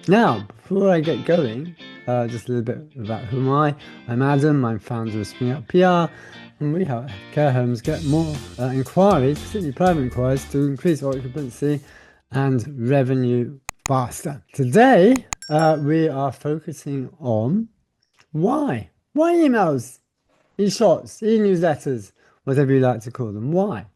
Now, before I get going, just a little bit about who am I. I'm Adam, I'm founder of Springup PR, and we help care homes get more inquiries, particularly private inquiries, to increase occupancy and revenue faster. Today, we are focusing on why. Why emails, e-shots, e-newsletters, whatever you like to call them. Why?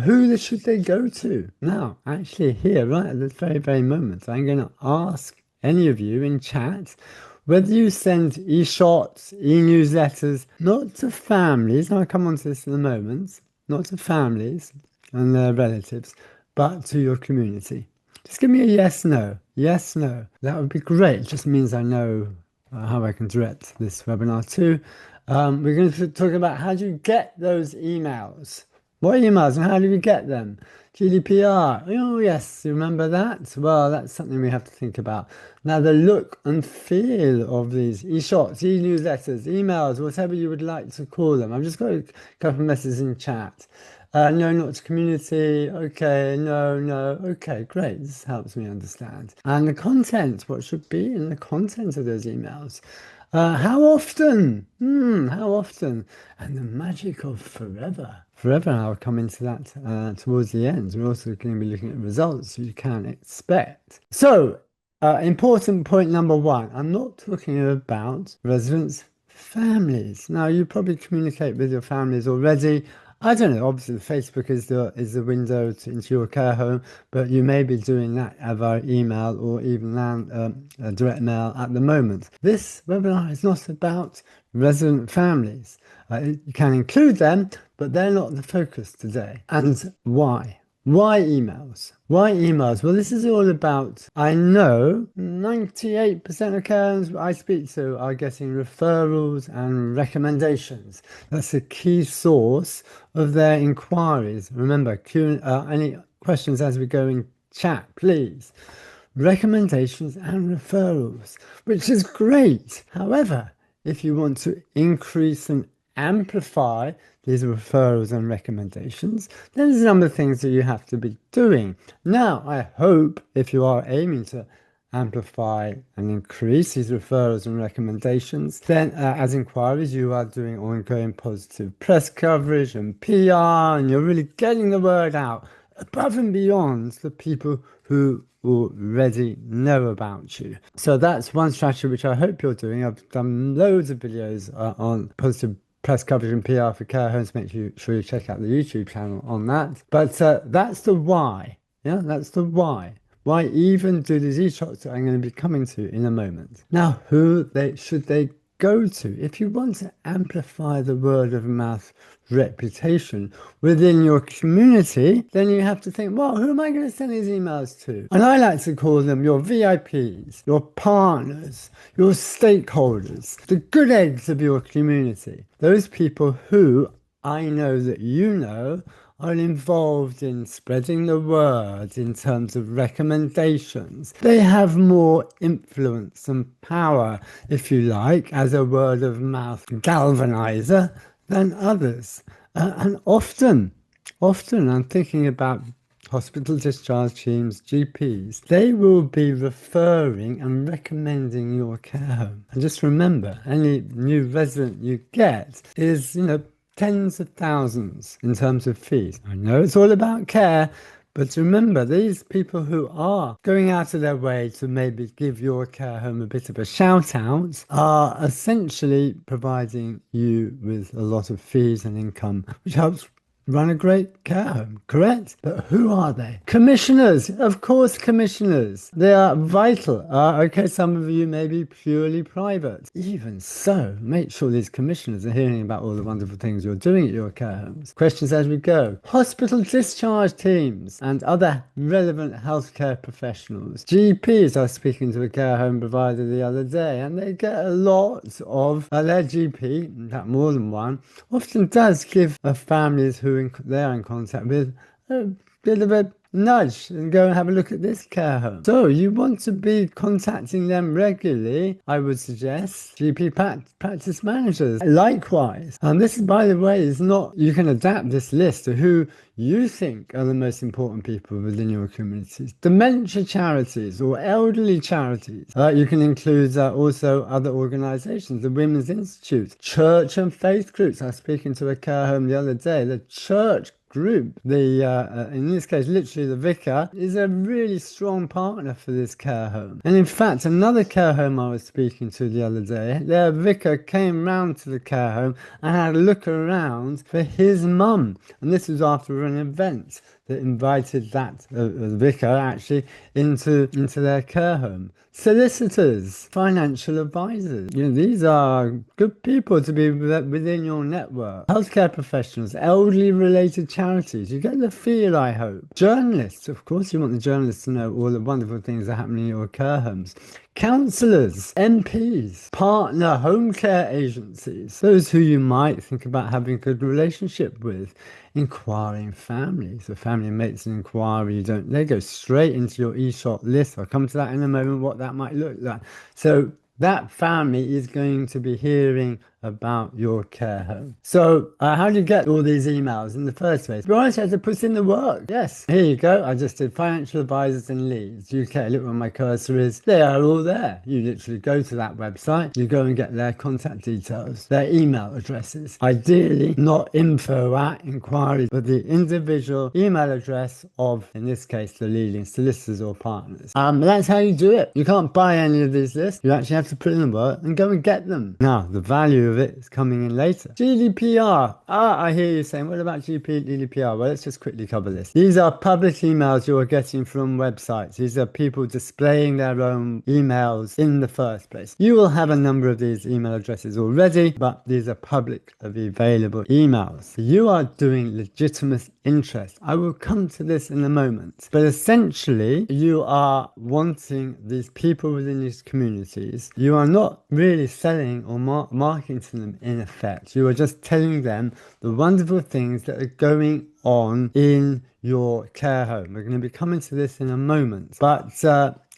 Should they go to? Now, actually, here, right at this very, very moment, I'm going to ask any of you in chat whether you send e-shots, e-newsletters, not to families, I'll come on to this in a moment, not to families and their relatives, but to your community. Just give me a yes, no. Yes, no. That would be great. It just means I know how I can direct this webinar to. We're going to talk about how do you get those emails. What emails and how do we get them? GDPR. Oh, yes, you remember that? Well, that's something we have to think about. Now, the look and feel of these e-shots, e-newsletters, emails, whatever you would like to call them. I've just got a couple of messages in chat. No, not to community. Okay, no, no. Okay, great. This helps me understand. And the content, what should be in the content of those emails? How often? How often? And the magic of forever. Forever, I'll come into that towards the end. We're also going to be looking at results you can expect. So, important point number one. I'm not talking about residents' families. Now, you probably communicate with your families already. I don't know. Obviously, Facebook is the window into your care home, but you may be doing that via email or even direct mail at the moment. This webinar is not about resident families. You can include them, but they're not the focus today. And why? Why emails? Why emails? Well, this is all about, I know 98% of care homes I speak to are getting referrals and recommendations. That's a key source of their inquiries. Remember, any questions as we go in chat, please. Recommendations and referrals, which is great. However, if you want to increase and amplify these referrals and recommendations, then there's a number of things that you have to be doing. Now, I hope if you are aiming to amplify and increase these referrals and recommendations, then as inquiries, you are doing ongoing positive press coverage and PR, and you're really getting the word out above and beyond the people who already know about you. So that's one strategy which I hope you're doing. I've done loads of videos on positive press coverage and PR for care homes. Make sure you check out the YouTube channel on that. But that's the why. Yeah, that's the why. Why even do these e-shots that I'm going to be coming to in a moment. Now, should they go to? If you want to amplify the word of mouth reputation within your community, then you have to think, well, who am I going to send these emails to? And I like to call them your VIPs, your partners, your stakeholders, the good eggs of your community. Those people who I know that you know are involved in spreading the word in terms of recommendations. They have more influence and power, if you like, as a word of mouth galvanizer than others. And often I'm thinking about hospital discharge teams, GPs, they will be referring and recommending your care home. And just remember, any new resident you get is, tens of thousands in terms of fees. I know it's all about care, but remember, these people who are going out of their way to maybe give your care home a bit of a shout out are essentially providing you with a lot of fees and income, which helps run a great care home, correct? But who are they? Commissioners, of course, commissioners. They are vital. Okay, some of you may be purely private. Even so, make sure these commissioners are hearing about all the wonderful things you're doing at your care homes. Questions as we go. Hospital discharge teams and other relevant healthcare professionals. GPs, I was speaking to a care home provider the other day, and they get a lot of their GP, in fact more than one, often does give families who they're in contact with a bit of a nudge and go and have a look at this care home. So you want to be contacting them regularly, I would suggest. GP practice managers. Likewise. And this, by the way, is not, you can adapt this list to who you think are the most important people within your communities. Dementia charities or elderly charities. You can include also other organizations, the Women's Institute, church and faith groups. I was speaking to a care home the other day. The church group, in this case literally the vicar, is a really strong partner for this care home. And in fact, another care home I was speaking to the other day, their vicar came round to the care home and had a look around for his mum, and this was after an event that invited that vicar actually into their care home. Solicitors, financial advisors, these are good people to be within your network. Healthcare professionals, elderly related charities, you get the feel, I hope. Journalists, of course you want the journalists to know all the wonderful things that happen in your care homes. Councillors, MPs, partner home care agencies, those who you might think about having a good relationship with. Inquiring families. The family makes an inquiry, they go straight into your e-shot list. I'll come to that in a moment, what that might look like. So that family is going to be hearing about your care home. So how do you get all these emails in the first place? You always have to put in the work. Yes, here you go. I just did financial advisors in Leeds, UK. Look where my cursor is. They are all there. You literally go to that website, you go and get their contact details, their email addresses. Ideally, not info at inquiries, but the individual email address of, in this case, the leading solicitors or partners. That's how you do it. You can't buy any of these lists. You actually have to put in the work and go and get them. Now, the value of it is coming in later. GDPR. I hear you saying, what about GDPR? Well, let's just quickly cover this. These are public emails you are getting from websites. These are people displaying their own emails in the first place. You will have a number of these email addresses already, but these are public available emails. You are doing legitimate interest. I will come to this in a moment. But essentially, you are wanting these people within these communities. You are not really selling or marketing to them in effect. You are just telling them the wonderful things that are going on in your care home. We're going to be coming to this in a moment. But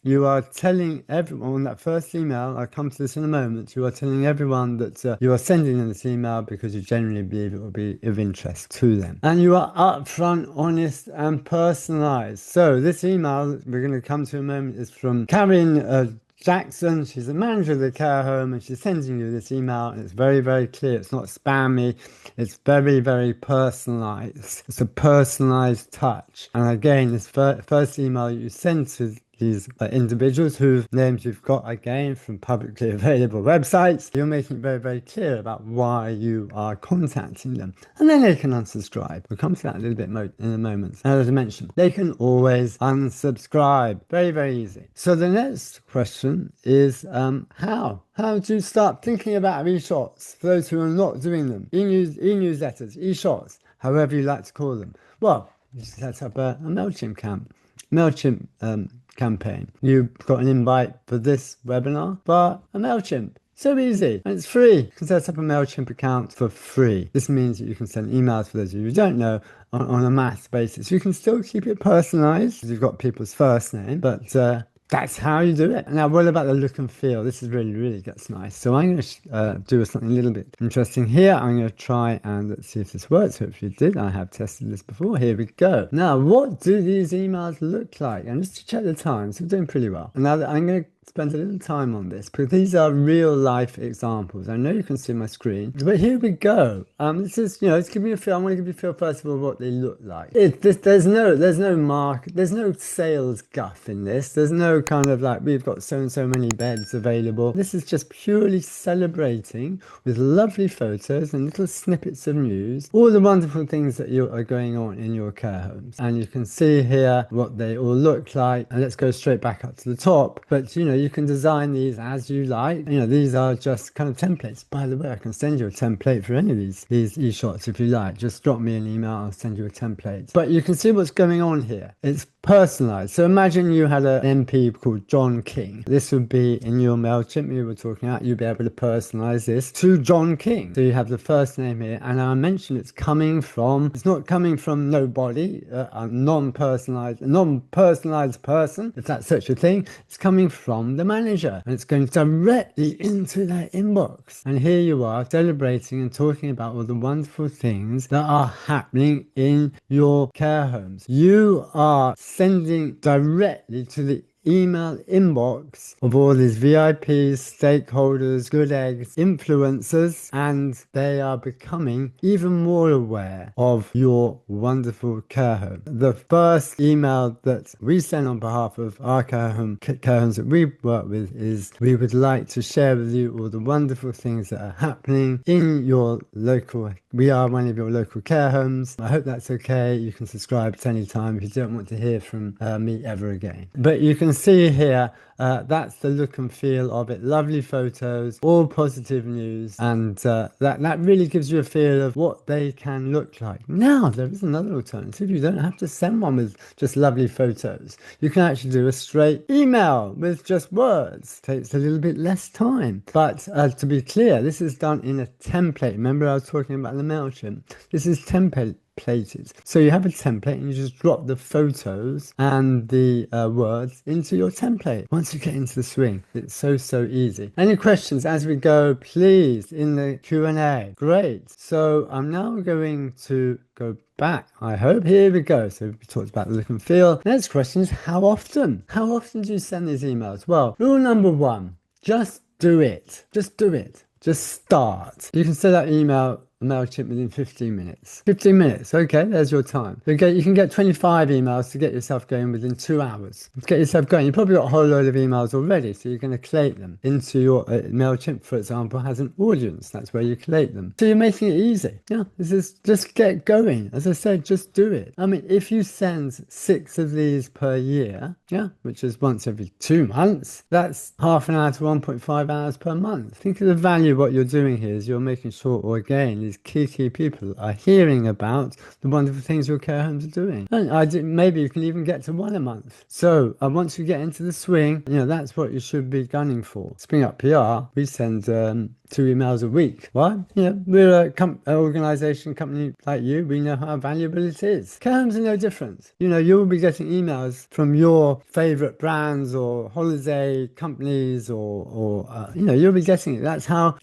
you are telling everyone on that first email, I'll come to this in a moment, you are telling everyone that you are sending them this email because you genuinely believe it will be of interest to them. And you are upfront, honest and personalised. So this email we're going to come to in a moment is from Karen Jackson. She's the manager of the care home and she's sending you this email, and it's very, very clear. It's not spammy. It's very, very personalised. It's a personalised touch. And again, this first email you send to these individuals whose names you've got again from publicly available websites, you're making it very, very clear about why you are contacting them. And then they can unsubscribe. We'll come to that a little bit in a moment. As I mentioned, they can always unsubscribe. Very, very easy. So the next question is how? How do you start thinking about e-shots for those who are not doing them? E-newsletters, e-shots, however you like to call them. Well, you set up a MailChimp campaign. You've got an invite for this webinar, but a MailChimp. So easy, and it's free. You can set up a MailChimp account for free. This means that you can send emails for those of you who don't know on a mass basis. You can still keep it personalized because you've got people's first name, but that's how you do it. Now, what about the look and feel? This is really gets nice. So I'm going to do something a little bit interesting here. I'm going to try and see if this works. Hopefully it did. I have tested this before. Here we go. Now, what do these emails look like? And just to check the time, so we're doing pretty well. And now I'm going to spend a little time on this because these are real life examples. I know you can see my screen, but here we go. This is, it's giving you a feel. I want to give you a feel first of all what they look like. There's no sales guff in this. There's no kind of like, we've got so and so many beds available. This is just purely celebrating with lovely photos and little snippets of news, all the wonderful things that are going on in your care homes. And you can see here what they all look like. And let's go straight back up to the top. But you can design these as you like. These are just kind of templates. By the way, I can send you a template for any of these e-shots if you like. Just drop me an email, I'll send you a template. But you can see what's going on here. It's personalized. So imagine you had an MP called John King. This would be in your MailChimp you were talking about. You'd be able to personalize this to John King. So you have the first name here, and I mentioned it's not coming from nobody, a non-personalized person, if that's such a thing. It's coming from the manager, and it's going directly into their inbox. And here you are celebrating and talking about all the wonderful things that are happening in your care homes. You are sending directly to the email inbox of all these VIPs, stakeholders, good eggs, influencers, and they are becoming even more aware of your wonderful care home. The first email that we send on behalf of our care homes that we work with is, we would like to share with you all the wonderful things that are happening in your local. We are one of your local care homes. I hope that's okay. You can subscribe at any time if you don't want to hear from me ever again. But you can see here, that's the look and feel of it. Lovely photos, all positive news, and that really gives you a feel of what they can look like. Now, there is another alternative. You don't have to send one with just lovely photos. You can actually do a straight email with just words. Takes a little bit less time. But to be clear, this is done in a template. Remember I was talking about the MailChimp? This is templated. So you have a template and you just drop the photos and the words into your template. Once you get into the swing, it's so easy. Any questions as we go, please, in the Q&A. Great. So I'm now going to go back, I hope. Here we go. So we talked about the look and feel. Next question is, how often? How often do you send these emails? Well, rule number one, just do it. Just do it. Just start. You can send that email MailChimp within 15 minutes. 15 minutes, okay, there's your time. You can get 25 emails to get yourself going within 2 hours. To get yourself going, you've probably got a whole load of emails already, so you're going to collate them into your MailChimp, for example, has an audience. That's where you collate them. So you're making it easy. Yeah, this is just get going. As I said, just do it. I mean, if you send 6 of these per year, yeah, which is once every 2 months, that's half an hour to 1.5 hours per month. Think of the value of what you're doing here is you're making sure, or again, these key people are hearing about the wonderful things your care homes are doing. And maybe you can even get to 1 a month. So once you get into the swing, that's what you should be gunning for. Springup PR, we send 2 emails a week. Why? We're an organization, company like you. We know how valuable it is. Care homes are no different. You'll be getting emails from your favorite brands or holiday companies, or you'll be getting it. That's how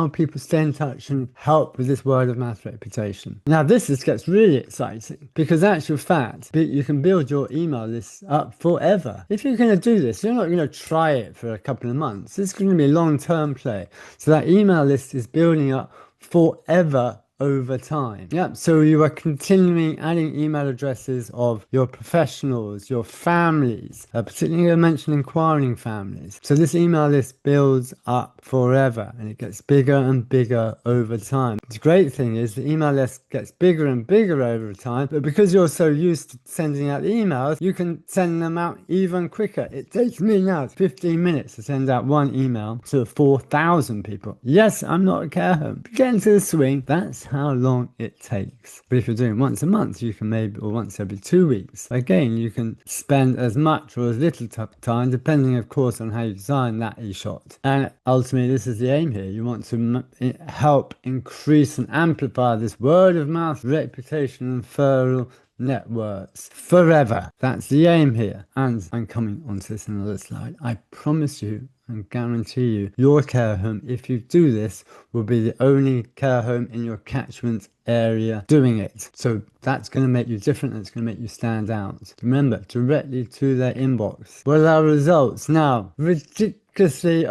people stay in touch and help with this word of mouth reputation. Now, this gets really exciting because, actual fact, you can build your email list up forever. If you're going to do this, you're not going to try it for a couple of months. This is going to be a long-term play. So that email list is building up forever over time. Yeah, so you are continuing adding email addresses of your professionals, your families, particularly I mentioned inquiring families. So this email list builds up forever and it gets bigger and bigger over time. The great thing is the email list gets bigger and bigger over time, but because you're so used to sending out the emails, you can send them out even quicker. It takes me now 15 minutes to send out one email to 4,000 people. Yes, I'm not a care home. Get into the swing. That's how long it takes. But if you're doing once a month, you can or once every 2 weeks. Again, you can spend as much or as little time, depending, of course, on how you design that e-shot. And ultimately, this is the aim here. You want to help increase and amplify this word of mouth reputation and referral networks forever. That's the aim here. And I'm coming onto this in another slide. I promise you and guarantee you, your care home, if you do this, will be the only care home in your catchment area doing it. So that's going to make you different. That's going to make you stand out. Remember, directly to their inbox. What are our results? Now, ridiculously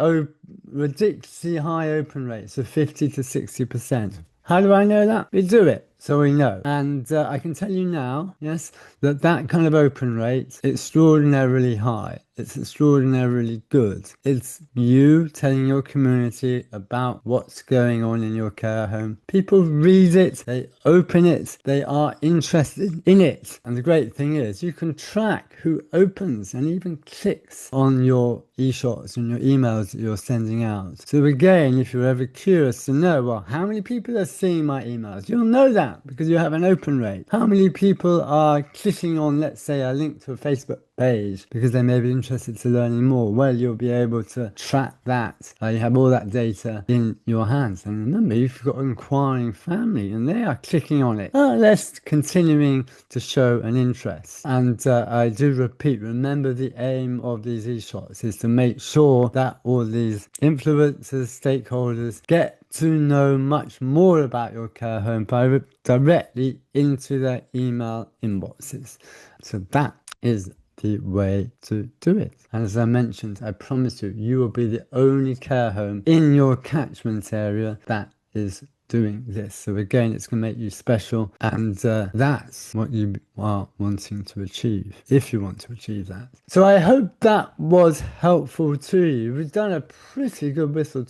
high open rates of 50 to 60%. How do I know that? We do it. So we know. And I can tell you now, yes, that kind of open rate, extraordinarily high. It's extraordinarily good. It's you telling your community about what's going on in your care home. People read it, they open it, they are interested in it. And the great thing is you can track who opens and even clicks on your e-shots and your emails that you're sending out. So again, if you're ever curious to know, well, how many people are seeing my emails? You'll know that because you have an open rate. How many people are clicking on, let's say, a link to a Facebook page because they may be interested to learning more? Well, you'll be able to track that. You have all that data in your hands. And remember, you've got an inquiring family and they are clicking on it. That's continuing to show an interest. And I do repeat, remember the aim of these e-shots is to make sure that all these influencers, stakeholders get to know much more about your care home directly into their email inboxes. So that is the way to do it. And as I mentioned, I promise you, you will be the only care home in your catchment area that is doing this. So again, it's going to make you special, and that's what you are wanting to achieve, if you want to achieve that. So I hope that was helpful to you. We've done a pretty good whistle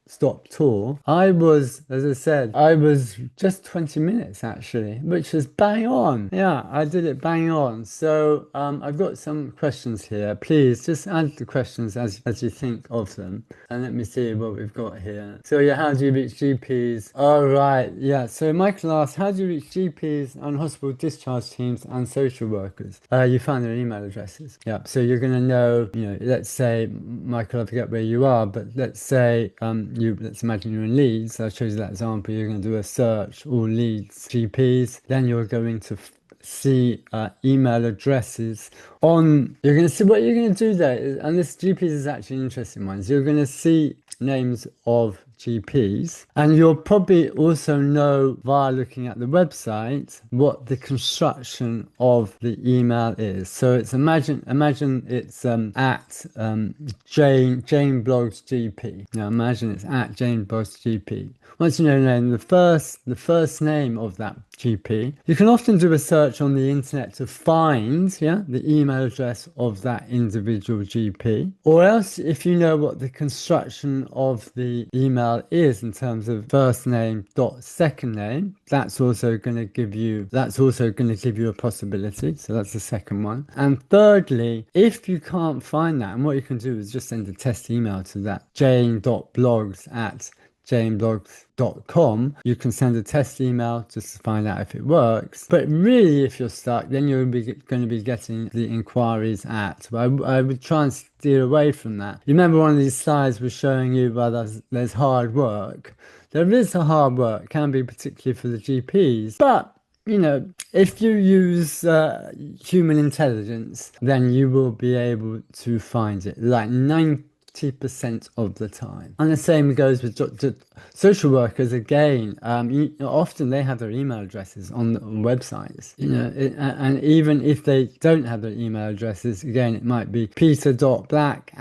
stop tour. As I said, I was just 20 minutes actually, which is bang on. Yeah, I did it bang on. So I've got some questions here. Please just add the questions as you think of them. And let me see what we've got here. So yeah, how do you reach GPs? All right, yeah. So Michael asked, how do you reach GPs and hospital discharge teams and social workers? You find their email addresses. Yeah, so you're going to know, let's say, Michael, I forget where you are, but let's say let's imagine you're in Leeds. I showed you that example. You're going to do a search, all Leeds GPs. Then you're going to see email addresses on. You're going to see what you're going to do there. And this GPs is actually an interesting one. So you're going to see names of GPs, and you'll probably also know via looking at the website what the construction of the email is. So it's imagine it's at Jane Blogs GP. Now imagine it's at Jane Blogs GP. Once you know the first name of that GP, you can often do a search on the internet to find the email address of that individual GP. Or else, if you know what the construction of the email is in terms of first name dot second name, that's also going to give you a possibility. So that's the second one. And thirdly, if you can't find that, and what you can do is just send a test email to that jane.blogs@janeblogs.com. You can send a test email just to find out if it works. But really, if you're stuck, then you're going to be getting the inquiries at. But I would try and steer away from that. You remember one of these slides was showing you, well, there's hard work. There is a hard work, can be particularly for the GPs. But if you use human intelligence, then you will be able to find it. Like 90% of the time. And the same goes with social workers again. Often they have their email addresses on websites, and even if they don't have their email addresses, again, it might be peter.black@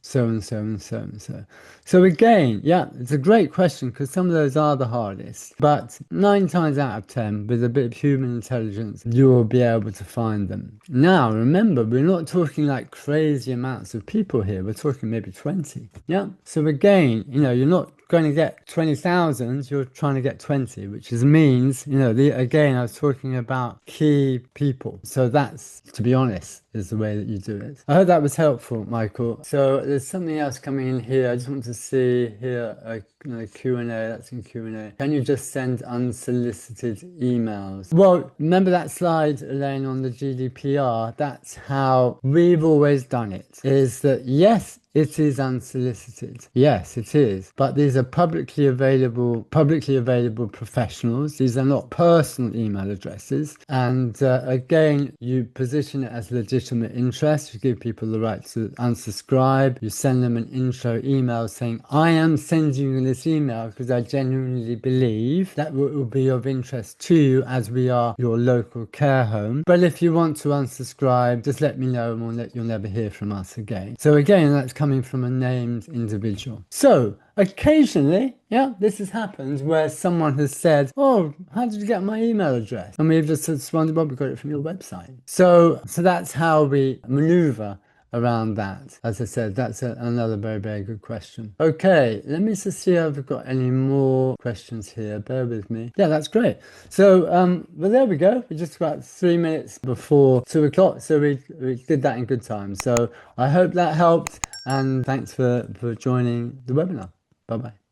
so and so and so and so. So again, it's a great question because some of those are the hardest, but 9 times out of 10, with a bit of human intelligence, you will be able to find them. Now, remember, we're not talking like crazy amounts of people here. We're talking maybe 20. Yeah. So again, you're not going to get 20,000, you're trying to get 20, which means, again, I was talking about key people. So that's, to be honest, is the way that you do it. I hope that was helpful, Michael. So there's something else coming in here. I just want to see here a Q&A. That's in Q&A. Can you just send unsolicited emails? Well, remember that slide, Elaine, on the GDPR? That's how we've always done it, is that yes, it is unsolicited. Yes, it is. But these are publicly available professionals. These are not personal email addresses. And again, you position it as legitimate interest. You give people the right to unsubscribe. You send them an intro email saying, I am sending you this email because I genuinely believe that will be of interest to you as we are your local care home. But if you want to unsubscribe, just let me know and you'll never hear from us again. So again, that's coming coming from a named individual. So occasionally, yeah, this has happened where someone has said, oh, how did you get my email address? And we've just responded, well, we got it from your website. So that's how we maneuver around that. As I said, that's another very, very good question. Okay, let me just see if I've got any more questions here. Bear with me. Yeah, that's great. So, well, there we go. We're just about 3 minutes before 2 o'clock. So we did that in good time. So I hope that helped. And thanks for joining the webinar. Bye-bye.